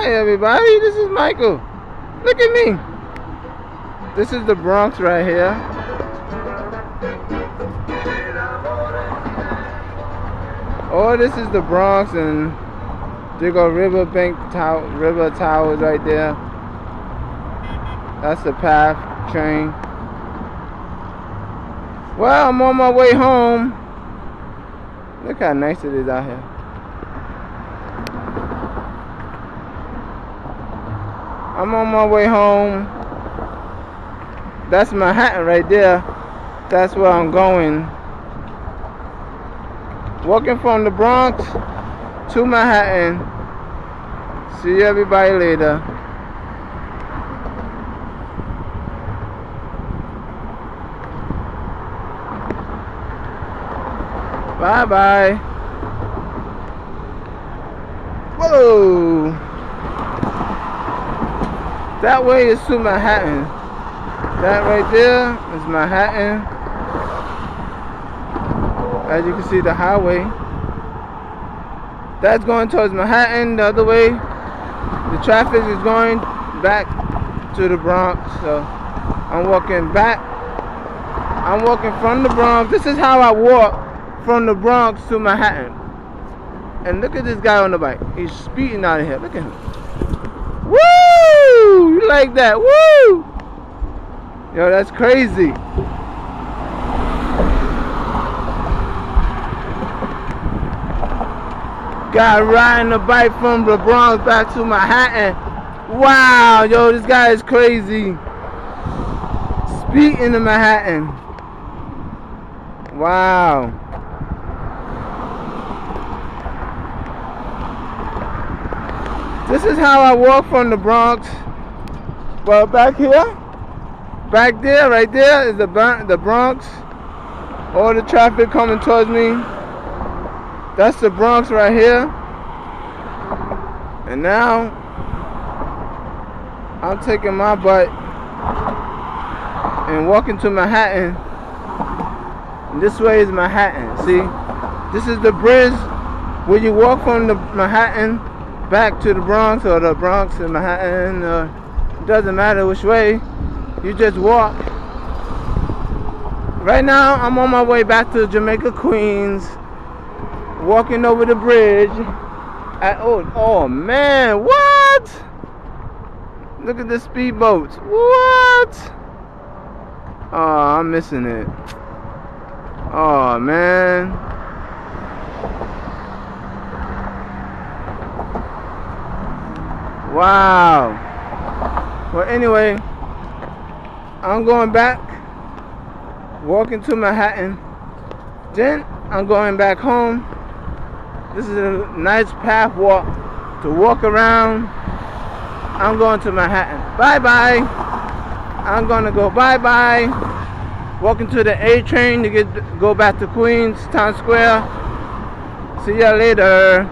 Hi everybody, this is Michael. Look at me. This is the Bronx right here. Oh, this is the Bronx, and there go river towers right there. That's the path train. Well, I'm on my way home. Look how nice it is out here. I'm on my way home. That's Manhattan right there. That's where I'm going. Walking from the Bronx to Manhattan. See everybody later. Bye bye. Whoa. That way is to Manhattan. That right there is Manhattan. As you can see, the highway. That's going towards Manhattan. The other way, the traffic is going back to the Bronx. So I'm walking back. I'm walking from the Bronx. This is how I walk from the Bronx to Manhattan. And look at this guy on the bike. He's speeding out of here. Look at him. Woo! You like that? Woo! Yo, that's crazy. Guy riding the bike from the Bronx back to Manhattan. Wow, yo, this guy is crazy. Speeding in Manhattan. Wow. This is how I walk from the Bronx. Well, back here, back there, right there is the Bronx. All the traffic coming towards me. That's the Bronx right here. And now, I'm taking my butt and walking to Manhattan. And this way is Manhattan. See, this is the bridge where you walk from the Manhattan back to the Bronx, or the Bronx and Manhattan. It doesn't matter which way. You just walk. Right now, I'm on my way back to Jamaica, Queens. Walking over the bridge. Oh man, what? Look at the speedboats. What? Oh, I'm missing it. Oh man. Wow. Well, anyway, I'm going back, walking to Manhattan. Then I'm going back home. This is a nice path walk to walk around. I'm going to Manhattan. Bye bye. I'm gonna go bye bye. Walking to the A train to go back to Queens, Times Square. See ya later.